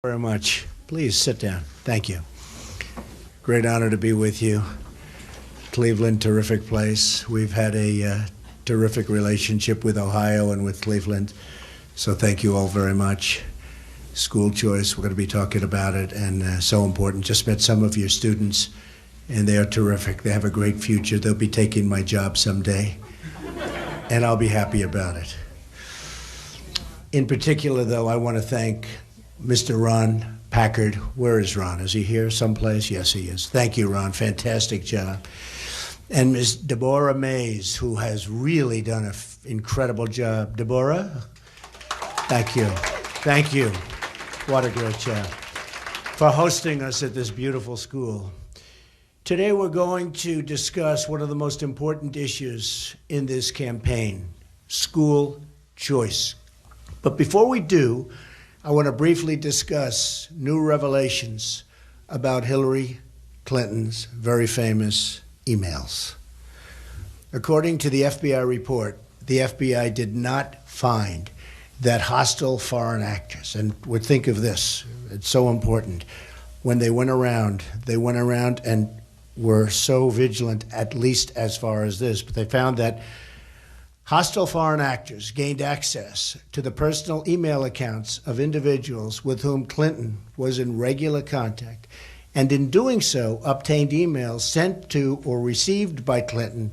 Very much. Please sit down. Thank you. Great honor to be with you. Cleveland, terrific place. We've had a terrific relationship with Ohio and with Cleveland, so thank you all very much. School choice, we're going to be talking about it, and so important. Just met some of your students, and they are terrific. They have a great future. They'll be taking my job someday, and I'll be happy about it. In particular, though, I want to thank Mr. Ron Packard. Where is Ron? Is he here someplace? Yes, he is. Thank you, Ron. Fantastic job. And Ms. Deborah Mays, who has really done an incredible job. Deborah, thank you. Thank you. What a great job. For hosting us at this beautiful school. Today we're going to discuss one of the most important issues in this campaign, school choice. But before we do, I want to briefly discuss new revelations about Hillary Clinton's very famous emails. According to the FBI report, the FBI did not find that hostile foreign actors, and would think of this, it's so important, when they went around and were so vigilant, at least as far as this, but they found that hostile foreign actors gained access to the personal email accounts of individuals with whom Clinton was in regular contact, and in doing so, obtained emails sent to or received by Clinton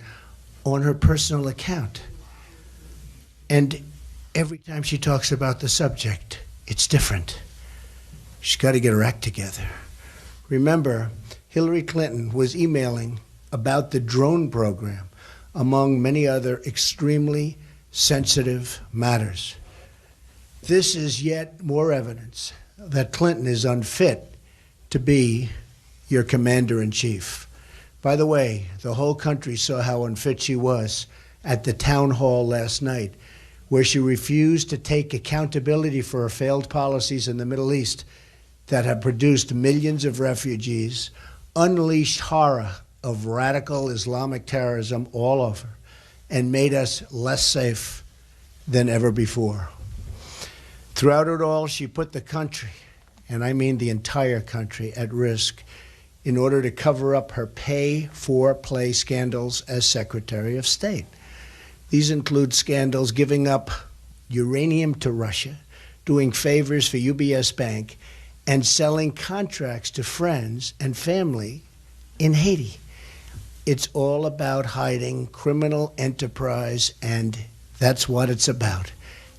on her personal account. And every time she talks about the subject, it's different. She's got to get her act together. Remember, Hillary Clinton was emailing about the drone program, among many other extremely sensitive matters. This is yet more evidence that Clinton is unfit to be your commander-in-chief. By the way, the whole country saw how unfit she was at the town hall last night, where she refused to take accountability for her failed policies in the Middle East that have produced millions of refugees, unleashed horror of radical Islamic terrorism all over, and made us less safe than ever before. Throughout it all, she put the country, and I mean the entire country, at risk in order to cover up her pay-for-play scandals as Secretary of State. These include scandals giving up uranium to Russia, doing favors for UBS Bank, and selling contracts to friends and family in Haiti. It's all about hiding criminal enterprise, and that's what it's about.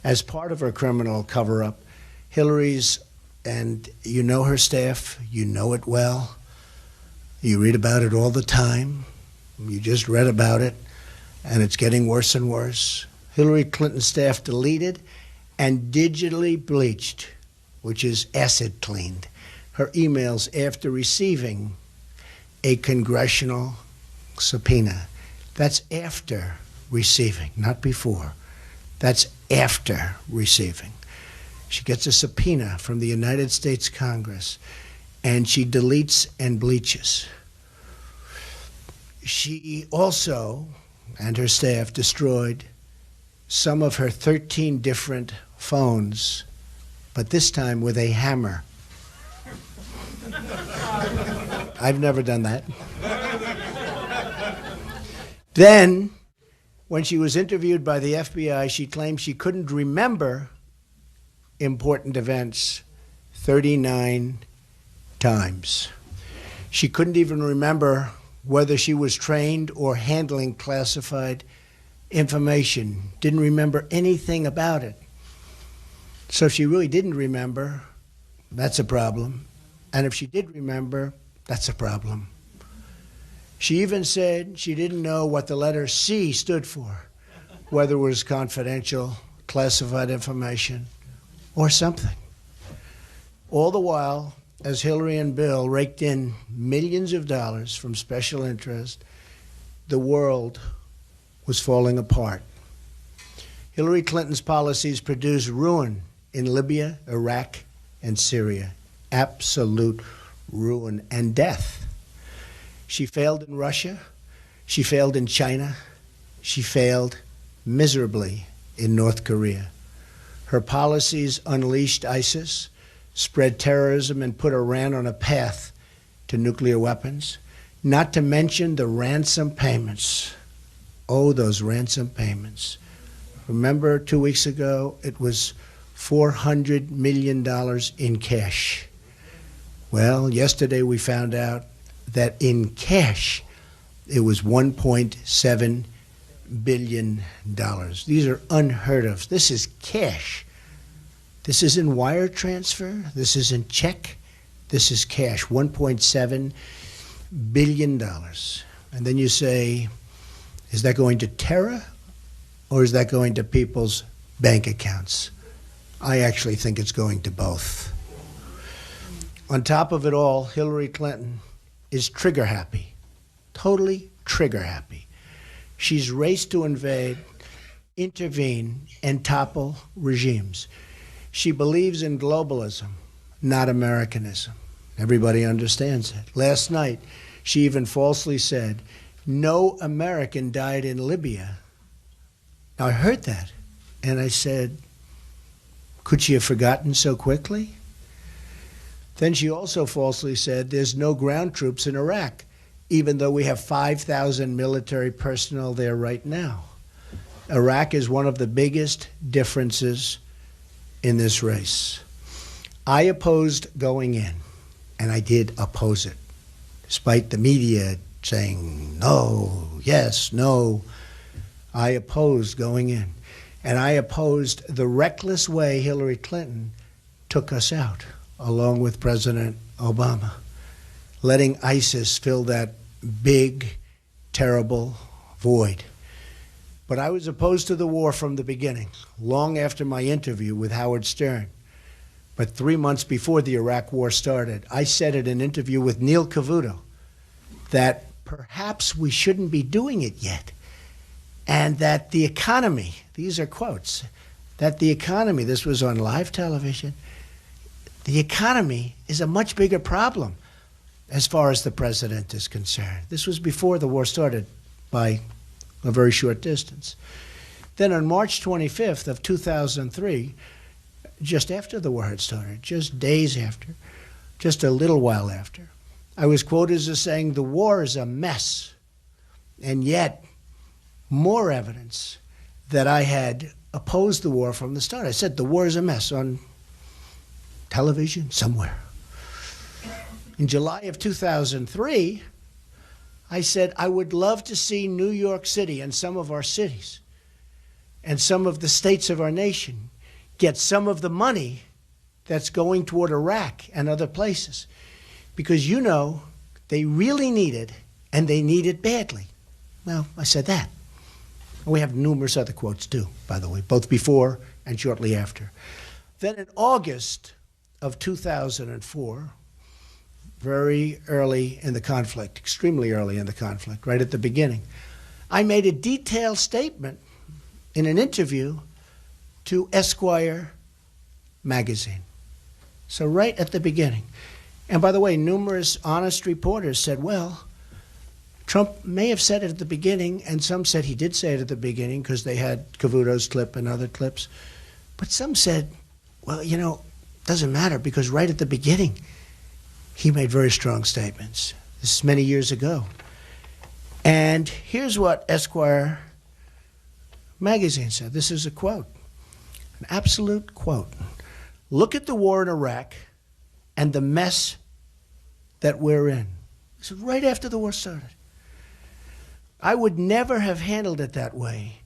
As part of her criminal cover-up, Hillary's, and you know her staff, you know it well, you read about it all the time, you just read about it, and it's getting worse and worse. Hillary Clinton's staff deleted and digitally bleached, which is acid cleaned, her emails after receiving a congressional subpoena. That's after receiving, not before. That's after receiving. She gets a subpoena from the United States Congress, and she deletes and bleaches. She also, and her staff, destroyed some of her 13 different phones, but this time with a hammer. I've never done that. Then, when she was interviewed by the FBI, she claimed she couldn't remember important events 39 times. She couldn't even remember whether she was trained or handling classified information. Didn't remember anything about it. So if she really didn't remember, that's a problem. And if she did remember, that's a problem. She even said she didn't know what the letter C stood for, whether it was confidential, classified information, or something. All the while, as Hillary and Bill raked in millions of dollars from special interest, the world was falling apart. Hillary Clinton's policies produced ruin in Libya, Iraq, and Syria. Absolute ruin and death. She failed in Russia. She failed in China. She failed miserably in North Korea. Her policies unleashed ISIS, spread terrorism, and put Iran on a path to nuclear weapons, not to mention the ransom payments. Oh, those ransom payments. Remember 2 weeks ago, it was $400 million in cash. Well, yesterday we found out that in cash, it was $1.7 billion. These are unheard of. This is cash. This isn't wire transfer. This isn't check. This is cash, $1.7 billion. And then you say, is that going to terror or is that going to people's bank accounts? I actually think it's going to both. On top of it all, Hillary Clinton is trigger happy, totally trigger happy. She's raced to invade, intervene, and topple regimes. She believes in globalism, not Americanism. Everybody understands it. Last night, she even falsely said, no American died in Libya. Now, I heard that, and I said, could she have forgotten so quickly? Then she also falsely said there's no ground troops in Iraq, even though we have 5,000 military personnel there right now. Iraq is one of the biggest differences in this race. I opposed going in, and I did oppose it, despite the media saying no, yes, no. I opposed going in, and I opposed the reckless way Hillary Clinton took us out, along with President Obama, letting ISIS fill that big, terrible void. But I was opposed to the war from the beginning, long after my interview with Howard Stern. But 3 months before the Iraq war started, I said in an interview with Neil Cavuto that perhaps we shouldn't be doing it yet, and that the economy, these are quotes, that the economy, this was on live television, the economy is a much bigger problem as far as the president is concerned. This was before the war started by a very short distance. Then on March 25th of 2003, just after the war had started, just days after, just a little while after, I was quoted as saying, the war is a mess. And yet, more evidence that I had opposed the war from the start. I said, the war is a mess on television somewhere. In July of 2003, I said, I would love to see New York City and some of our cities and some of the states of our nation get some of the money that's going toward Iraq and other places. Because, you know, they really need it, and they need it badly. Well, I said that. And we have numerous other quotes, too, by the way, both before and shortly after. Then in August of 2004, very early in the conflict, extremely early in the conflict, right at the beginning, I made a detailed statement in an interview to Esquire magazine. So right at the beginning. And by the way, numerous honest reporters said, well, Trump may have said it at the beginning, and some said he did say it at the beginning because they had Cavuto's clip and other clips. But some said, well, you know, doesn't matter because right at the beginning, he made very strong statements. This is many years ago. And here's what Esquire magazine said. This is a quote, an absolute quote. Look at the war in Iraq and the mess that we're in. This is right after the war started. I would never have handled it that way.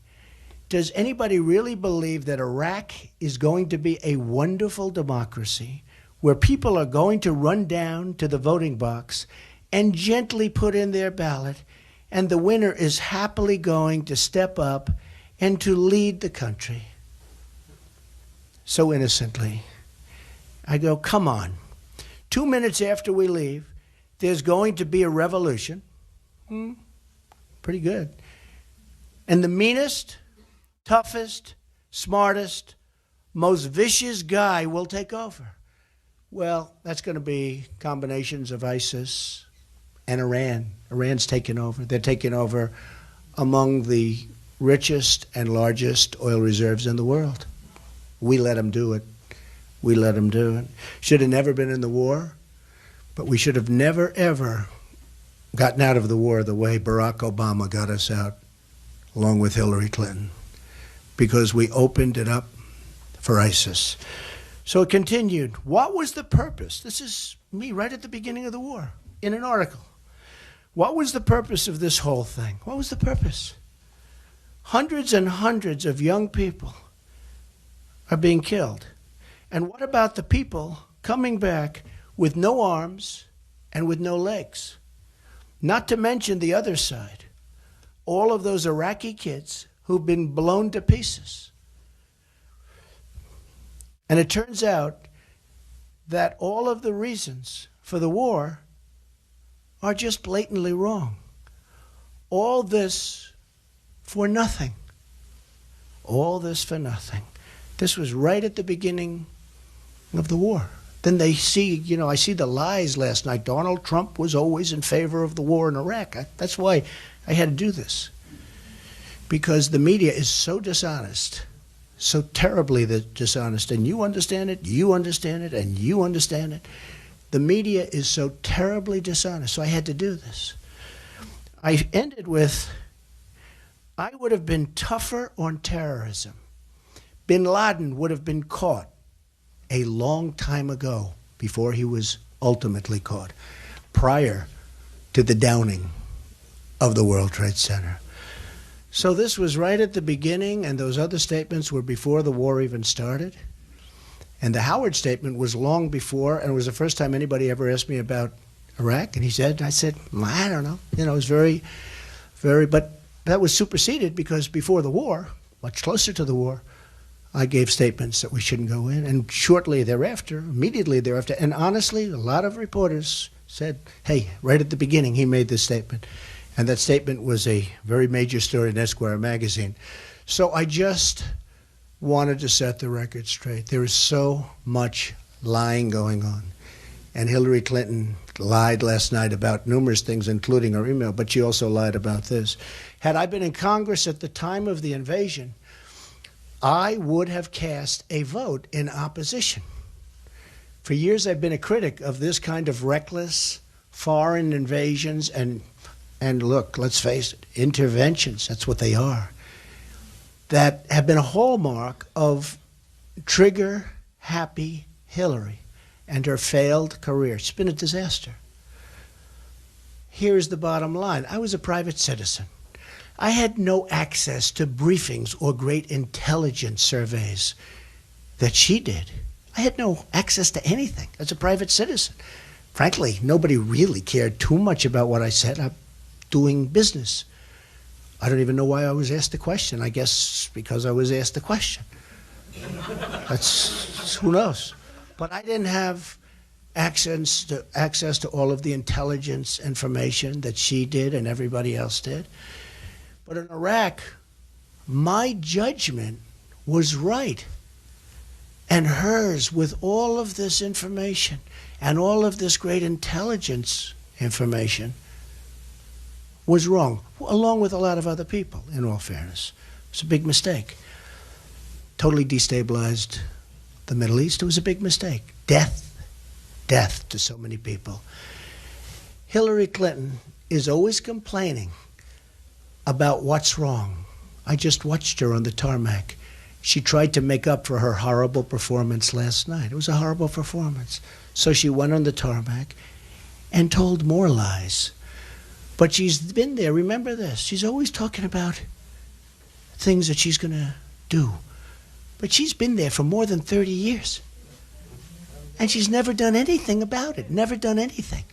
Does anybody really believe that Iraq is going to be a wonderful democracy where people are going to run down to the voting box and gently put in their ballot, and the winner is happily going to step up and to lead the country? So innocently, I go, come on. 2 minutes after we leave, there's going to be a revolution. Pretty good. And the meanest, toughest, smartest, most vicious guy will take over. Well, that's going to be combinations of ISIS and Iran. Iran's taken over. They're taking over among the richest and largest oil reserves in the world. We let them do it. We let them do it. Should have never been in the war, but we should have never, ever gotten out of the war the way Barack Obama got us out, along with Hillary Clinton, because we opened it up for ISIS. So it continued. What was the purpose? This is me right at the beginning of the war, in an article. What was the purpose of this whole thing? What was the purpose? Hundreds and hundreds of young people are being killed. And what about the people coming back with no arms and with no legs? Not to mention the other side, all of those Iraqi kids who've been blown to pieces. And it turns out that all of the reasons for the war are just blatantly wrong. All this for nothing. All this for nothing. This was right at the beginning of the war. Then they see, I see the lies last night. Donald Trump was always in favor of the war in Iraq. That's why I had to do this. Because the media is so dishonest, so terribly dishonest, and you understand it, and you understand it. The media is so terribly dishonest, so I had to do this. I ended with, I would have been tougher on terrorism. Bin Laden would have been caught a long time ago, before he was ultimately caught, prior to the downing of the World Trade Center. So this was right at the beginning, and those other statements were before the war even started. And the Howard statement was long before, and it was the first time anybody ever asked me about Iraq. And I said, I don't know. It was very, but that was superseded because before the war, much closer to the war, I gave statements that we shouldn't go in. And shortly thereafter, immediately thereafter, and honestly, a lot of reporters said, hey, right at the beginning, he made this statement. And that statement was a very major story in Esquire magazine. So I just wanted to set the record straight. There is so much lying going on. And Hillary Clinton lied last night about numerous things, including her email, but she also lied about this. Had I been in Congress at the time of the invasion, I would have cast a vote in opposition. For years, I've been a critic of this kind of reckless foreign invasions and look, let's face it, interventions, that's what they are, that have been a hallmark of trigger-happy Hillary and her failed career. It's been a disaster. Here's the bottom line. I was a private citizen. I had no access to briefings or great intelligence surveys that she did. I had no access to anything as a private citizen. Frankly, nobody really cared too much about what I said. I'm doing business. I don't even know why I was asked the question. I guess because I was asked the question. That's who knows. But I didn't have access to all of the intelligence information that she did and everybody else did. But in Iraq, my judgment was right. And hers, with all of this information and all of this great intelligence information, was wrong, along with a lot of other people, in all fairness. It was a big mistake. Totally destabilized the Middle East. It was a big mistake. Death to so many people. Hillary Clinton is always complaining about what's wrong. I just watched her on the tarmac. She tried to make up for her horrible performance last night. It was a horrible performance. So she went on the tarmac and told more lies. But she's been there. Remember this. She's always talking about things that she's going to do. But she's been there for more than 30 years. And she's never done anything about it. Never done anything.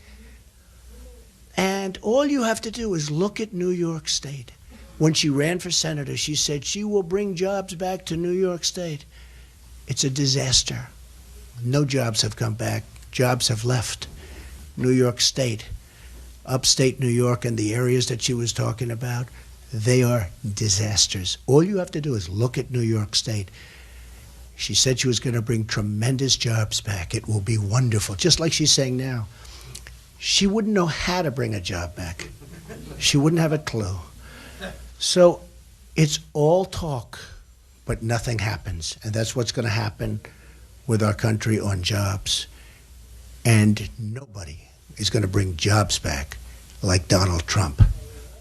And all you have to do is look at New York State. When she ran for senator, she said she will bring jobs back to New York State. It's a disaster. No jobs have come back. Jobs have left. New York State, upstate New York, and the areas that she was talking about, they are disasters. All you have to do is look at New York State. She said she was going to bring tremendous jobs back. It will be wonderful, just like she's saying now. She wouldn't know how to bring a job back. She wouldn't have a clue. So it's all talk, but nothing happens. And that's what's going to happen with our country on jobs. And nobody is going to bring jobs back like Donald Trump.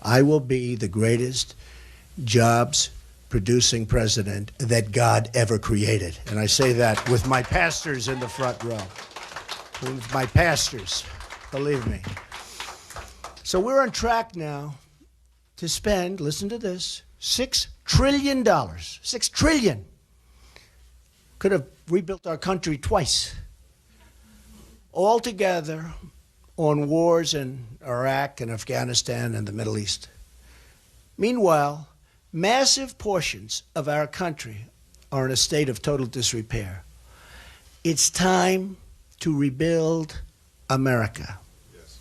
I will be the greatest jobs-producing president that God ever created. And I say that with my pastors in the front row. With my pastors, believe me. So we're on track now to spend, listen to this, $6 trillion. $6 trillion. Could have rebuilt our country twice. All together on wars in Iraq and Afghanistan and the Middle East. Meanwhile, massive portions of our country are in a state of total disrepair. It's time to rebuild America. Yes.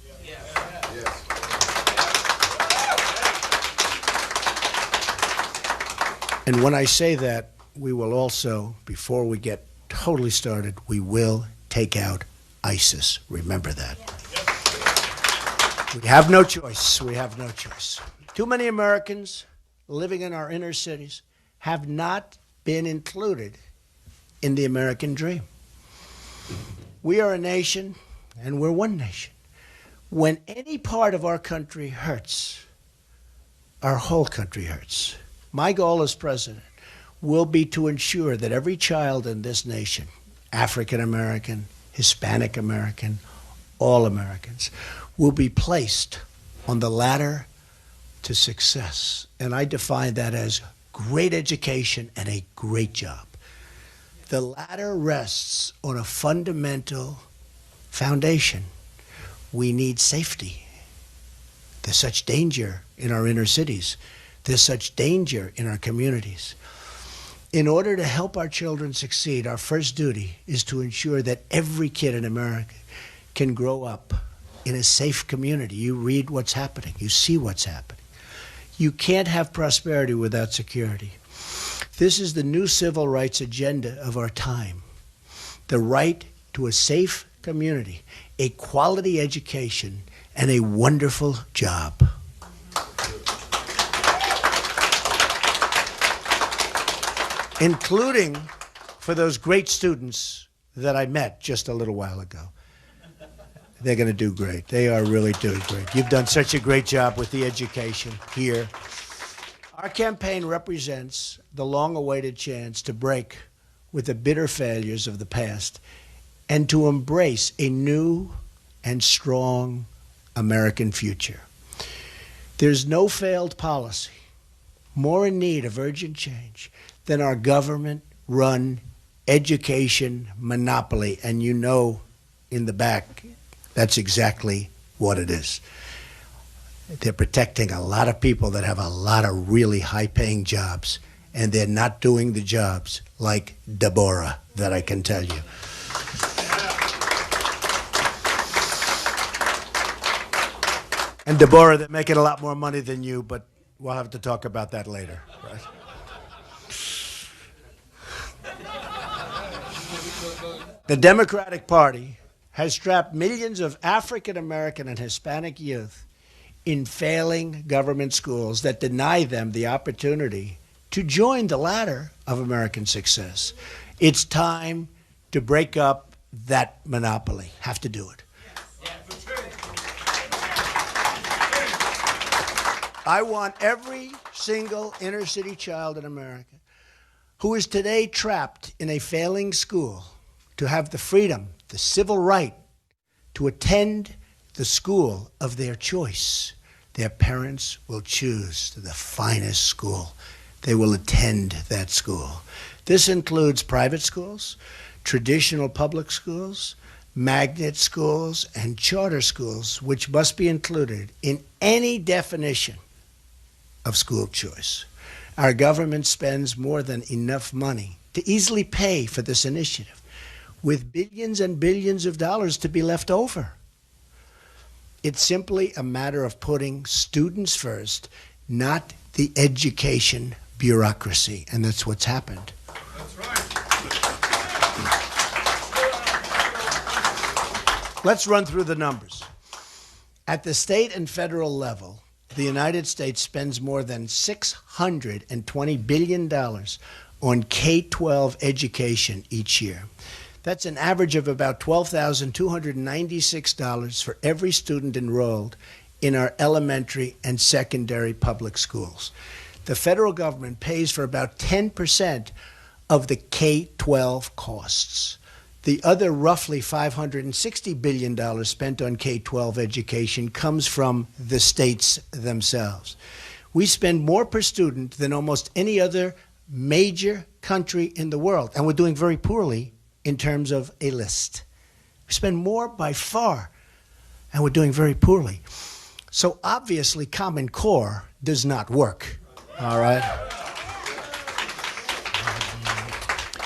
And when I say that, we will also, before we get totally started, we will take out ISIS. Remember that. We have no choice. We have no choice. Too many Americans living in our inner cities have not been included in the American dream. We are a nation, and we're one nation. When any part of our country hurts, our whole country hurts. My goal as president will be to ensure that every child in this nation, African American, Hispanic American, all Americans, will be placed on the ladder to success. And I define that as great education and a great job. The ladder rests on a fundamental foundation. We need safety. There's such danger in our inner cities. There's such danger in our communities. In order to help our children succeed, our first duty is to ensure that every kid in America can grow up in a safe community. You read what's happening. You see what's happening. You can't have prosperity without security. This is the new civil rights agenda of our time. The right to a safe community, a quality education, and a wonderful job. Including for those great students that I met just a little while ago. They're going to do great. They are really doing great. You've done such a great job with the education here. Our campaign represents the long-awaited chance to break with the bitter failures of the past and to embrace a new and strong American future. There's no failed policy more in need of urgent change than our government-run education monopoly. And you know in the back, that's exactly what it is. They're protecting a lot of people that have a lot of really high-paying jobs, and they're not doing the jobs like Deborah, that I can tell you. And Deborah, they're making a lot more money than you, but we'll have to talk about that later, right? The Democratic Party has trapped millions of African American and Hispanic youth in failing government schools that deny them the opportunity to join the ladder of American success. It's time to break up that monopoly. Have to do it. I want every single inner city child in America who is today trapped in a failing school to have the freedom, the civil right, to attend the school of their choice. Their parents will choose the finest school. They will attend that school. This includes private schools, traditional public schools, magnet schools, and charter schools, which must be included in any definition of school choice. Our government spends more than enough money to easily pay for this initiative, with billions and billions of dollars to be left over. It's simply a matter of putting students first, not the education bureaucracy, and that's what's happened. That's right. Let's run through the numbers. At the state and federal level, the United States spends more than $620 billion on K-12 education each year. That's an average of about $12,296 for every student enrolled in our elementary and secondary public schools. The federal government pays for about 10% of the K-12 costs. The other roughly $560 billion spent on K-12 education comes from the states themselves. We spend more per student than almost any other major country in the world, and we're doing very poorly in terms of a list. We spend more by far, and we're doing very poorly. So obviously, Common Core does not work, all right?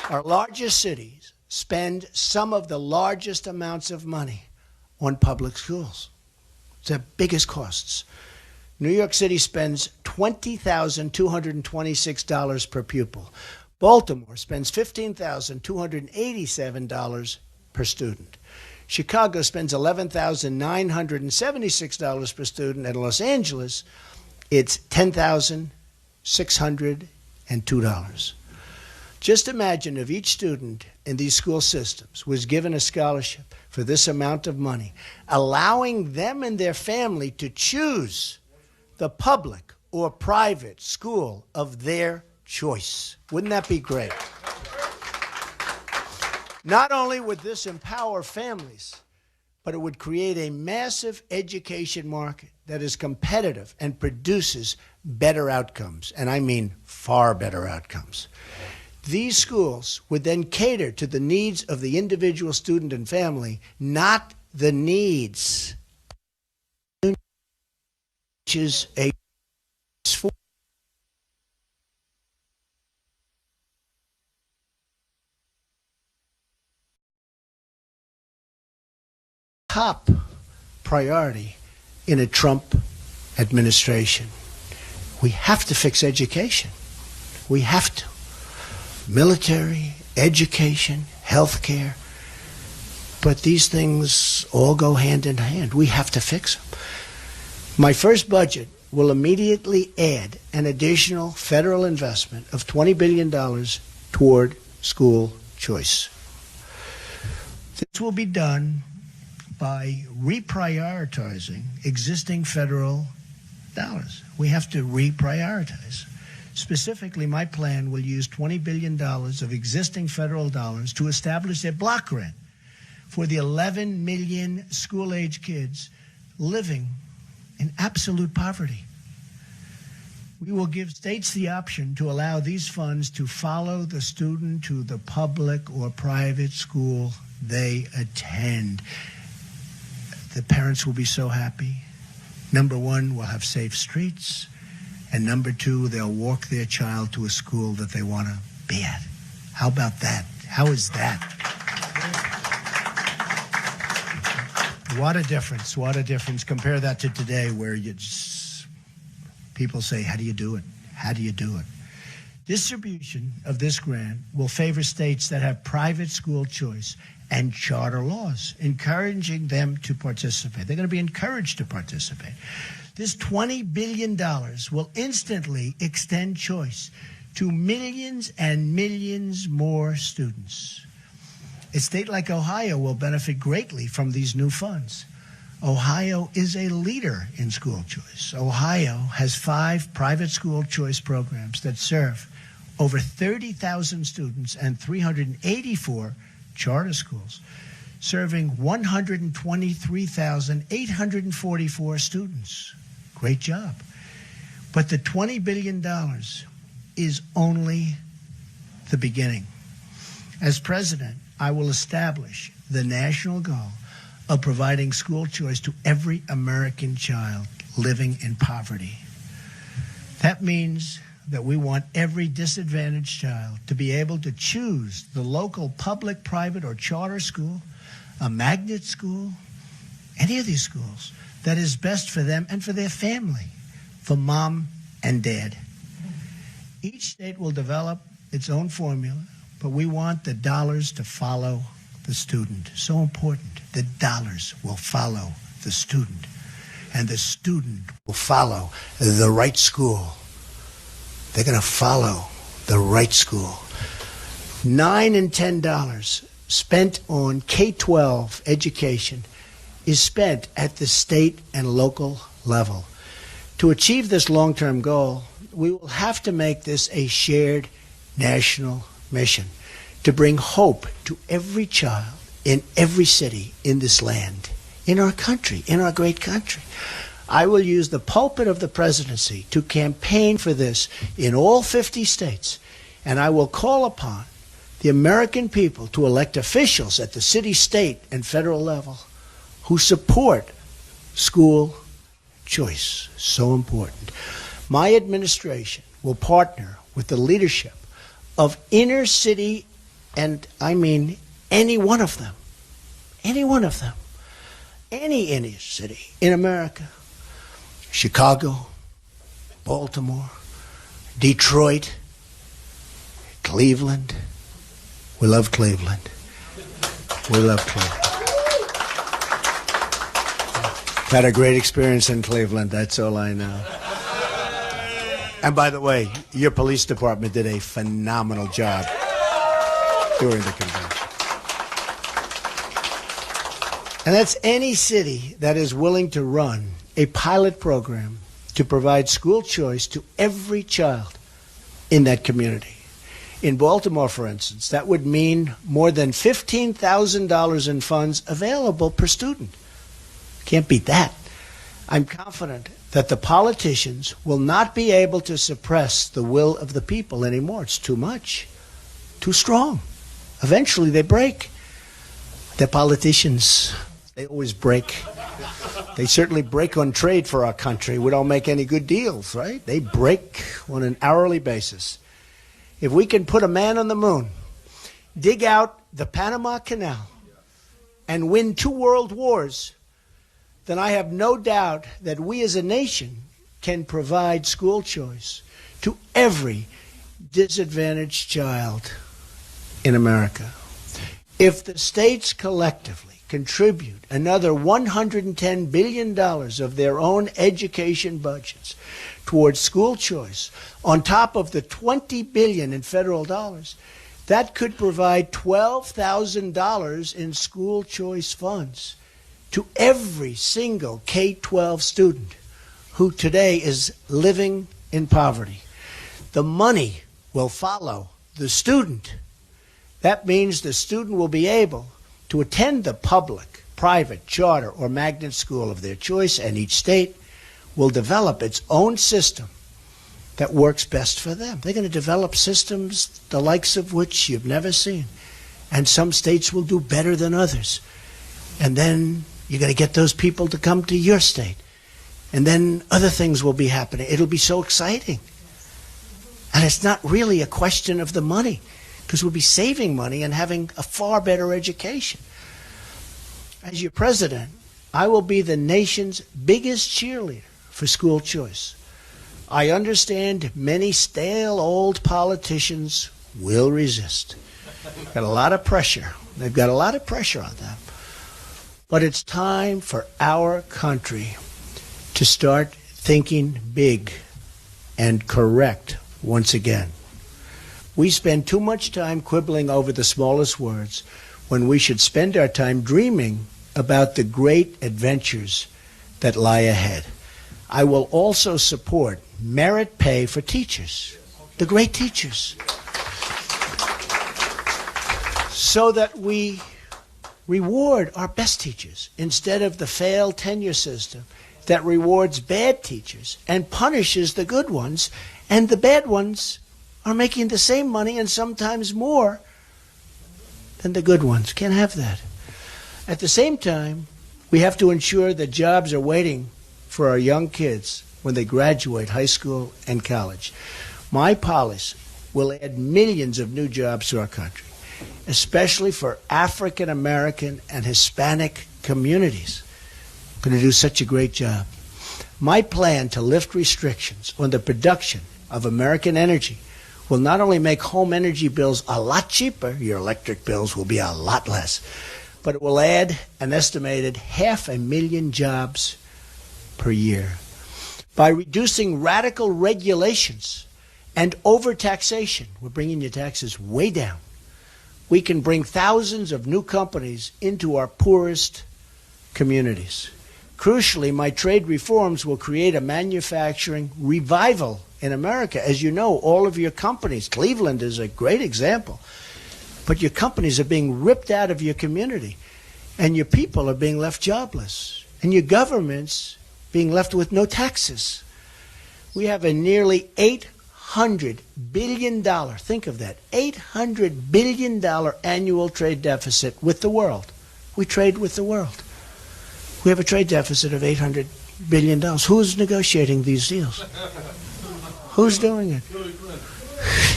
Our largest cities spend some of the largest amounts of money on public schools. It's their biggest costs. New York City spends $20,226 per pupil. Baltimore spends $15,287 per student. Chicago spends $11,976 per student. And Los Angeles, it's $10,602. Just imagine if each student in these school systems was given a scholarship for this amount of money, allowing them and their family to choose the public or private school of their choice. Wouldn't that be great? Not only would this empower families, but it would create a massive education market that is competitive and produces better outcomes, and I mean far better outcomes. These schools would then cater to the needs of the individual student and family, not the needs, which is a top priority in a Trump administration. We have to fix education. We have to. Military, education, healthcare. But these things all go hand in hand. We have to fix them. My first budget will immediately add an additional federal investment of $20 billion toward school choice. This will be done by reprioritizing existing federal dollars. We have to reprioritize. Specifically, my plan will use $20 billion of existing federal dollars to establish a block grant for the 11 million school-age kids living in absolute poverty. We will give states the option to allow these funds to follow the student to the public or private school they attend. The parents will be so happy. Number one, we'll have safe streets. And number two, they'll walk their child to a school that they want to be at. How about that? How is that? What a difference. What a difference. Compare that to today where people say, how do you do it? How do you do it? Distribution of this grant will favor states that have private school choice and charter laws, encouraging them to participate. They're going to be encouraged to participate. This $20 billion will instantly extend choice to millions and millions more students. A state like Ohio will benefit greatly from these new funds. Ohio is a leader in school choice. Ohio has 5 private school choice programs that serve over 30,000 students and 384 charter schools, serving 123,844 students. Great job. But the $20 billion is only the beginning. As president, I will establish the national goal of providing school choice to every American child living in poverty. That means that we want every disadvantaged child to be able to choose the local public, private, or charter school, a magnet school, any of these schools that is best for them and for their family, for mom and dad. Each state will develop its own formula, but we want the dollars to follow the student. So important. The dollars will follow the student, and the student will follow the right school. They're going to follow the right school. $9 and $10 spent on K-12 education is spent at the state and local level. To achieve this long-term goal, we will have to make this a shared national mission to bring hope to every child in every city in this land, in our country, in our great country. I will use the pulpit of the presidency to campaign for this in all 50 states, and I will call upon the American people to elect officials at the city, state, and federal level who support school choice. So important. My administration will partner with the leadership of inner city, and I mean any one of them, any inner city in America, Chicago, Baltimore, Detroit, Cleveland. We love Cleveland. We love Cleveland. Had a great experience in Cleveland, that's all I know. And by the way, your police department did a phenomenal job during the convention. And that's any city that is willing to run a pilot program to provide school choice to every child in that community. In Baltimore, for instance, that would mean more than $15,000 in funds available per student. Can't beat that. I'm confident that the politicians will not be able to suppress the will of the people anymore. It's too much, too strong. Eventually they break. The politicians, they always break. They certainly break on trade for our country. We don't make any good deals, right? They break on an hourly basis. If we can put a man on the moon, dig out the Panama Canal, and win 2 world wars, then I have no doubt that we as a nation can provide school choice to every disadvantaged child in America. If the states collectively contribute another $110 billion of their own education budgets towards school choice, on top of the $20 billion in federal dollars, that could provide $12,000 in school choice funds to every single K-12 student who today is living in poverty. The money will follow the student. That means the student will be able to attend the public, private, charter, or magnet school of their choice, and each state will develop its own system that works best for them. They're going to develop systems the likes of which you've never seen. And some states will do better than others. And then you're going to get those people to come to your state. And then other things will be happening. It'll be so exciting. And it's not really a question of the money, because we'll be saving money and having a far better education. As your president, I will be the nation's biggest cheerleader for school choice. I understand many stale old politicians will resist. Got a lot of pressure. They've got a lot of pressure on them. But it's time for our country to start thinking big and correct once again. We spend too much time quibbling over the smallest words when we should spend our time dreaming about the great adventures that lie ahead. I will also support merit pay for teachers, the great teachers, so that we reward our best teachers instead of the failed tenure system that rewards bad teachers and punishes the good ones, and the bad ones are making the same money and sometimes more than the good ones. Can't have that. At the same time, we have to ensure that jobs are waiting for our young kids when they graduate high school and college. My policy will add millions of new jobs to our country, especially for African American and Hispanic communities. I'm going to do such a great job. My plan to lift restrictions on the production of American energy will not only make home energy bills a lot cheaper, your electric bills will be a lot less, but it will add an estimated 500,000 jobs per year. By reducing radical regulations and overtaxation, we're bringing your taxes way down. we can bring thousands of new companies into our poorest communities. Crucially, my trade reforms will create a manufacturing revival in America. As you know, all of your companies, Cleveland is a great example, but your companies are being ripped out of your community, and your people are being left jobless, and your government's being left with no taxes. We have a nearly $800 billion, think of that, $800 billion annual trade deficit with the world. We trade with the world. We have a trade deficit of $800 billion. Who's negotiating these deals? Who's doing it?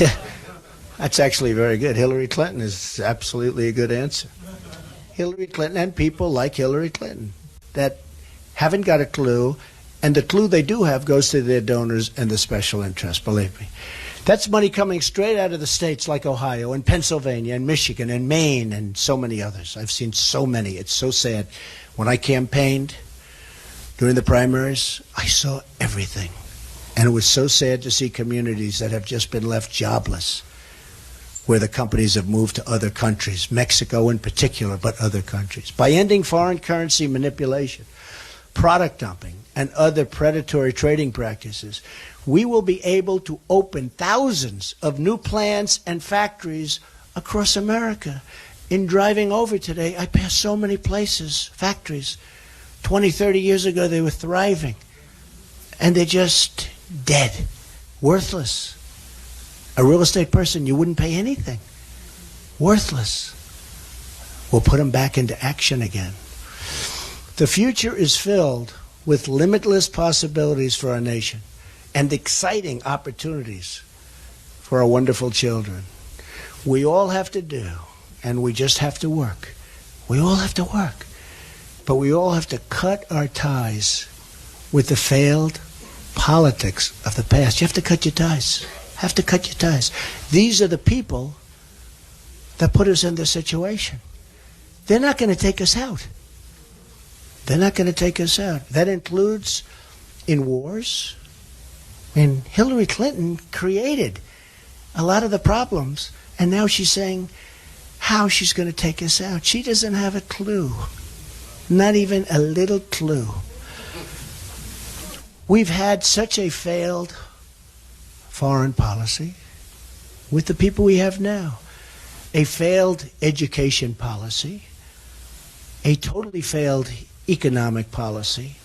Yeah, that's actually very good. Hillary Clinton is absolutely a good answer. Hillary Clinton and people like Hillary Clinton that haven't got a clue, and the clue they do have goes to their donors and the special interests, believe me. That's money coming straight out of the states like Ohio and Pennsylvania and Michigan and Maine and so many others. I've seen so many. It's so sad. When I campaigned during the primaries, I saw everything. And it was so sad to see communities that have just been left jobless, where the companies have moved to other countries, Mexico in particular, but other countries. By ending foreign currency manipulation, product dumping, and other predatory trading practices, we will be able to open thousands of new plants and factories across America. In driving over today, I passed so many places, factories. 20, 30 years ago, they were thriving. And they're just dead, worthless. A real estate person, you wouldn't pay anything. Worthless. We'll put them back into action again. The future is filled with limitless possibilities for our nation and exciting opportunities for our wonderful children. We all have to do, and we just have to work. We all have to work. But we all have to cut our ties with the failed politics of the past. You have to cut your ties. Have to cut your ties. These are the people that put us in this situation. They're not going to take us out. They're not going to take us out. That includes in wars. And Hillary Clinton created a lot of the problems, and now she's saying how she's going to take us out. She doesn't have a clue. Not even a little clue. We've had such a failed foreign policy with the people we have now. A failed education policy, a totally failed economic policy,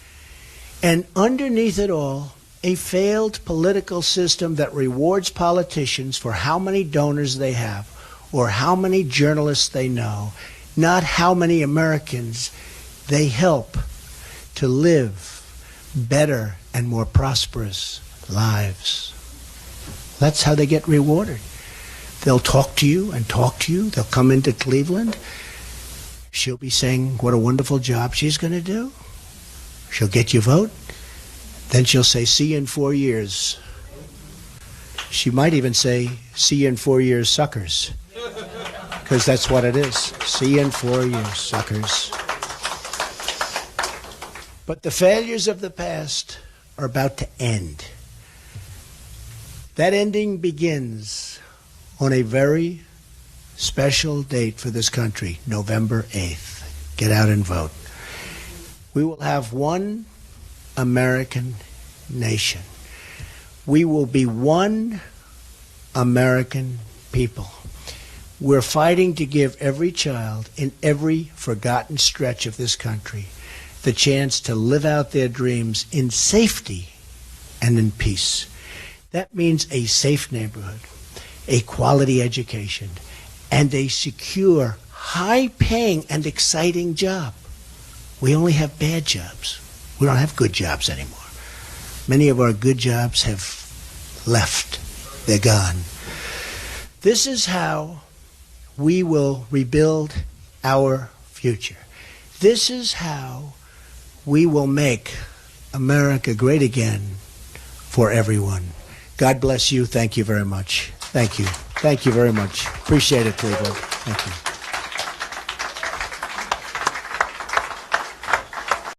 and underneath it all, a failed political system that rewards politicians for how many donors they have or how many journalists they know, not how many Americans they help to live better and more prosperous lives. That's how they get rewarded. They'll talk to you and talk to you. They'll come into Cleveland. She'll be saying what a wonderful job she's going to do. She'll get your vote. Then she'll say, see you in 4 years. She might even say, see you in 4 years, suckers. Because that's what it is. See you in 4 years, suckers. But the failures of the past are about to end. That ending begins on a very special date for this country, November 8th. Get out and vote. We will have one American nation. We will be one American people. We're fighting to give every child in every forgotten stretch of this country the chance to live out their dreams in safety and in peace. That means a safe neighborhood, a quality education, and a secure, high-paying, and exciting job. We only have bad jobs. We don't have good jobs anymore. Many of our good jobs have left. They're gone. This is how we will rebuild our future. This is how we will make America great again for everyone. God bless you. Thank you very much. Thank you. Thank you very much. Appreciate it, Cleveland. Thank you.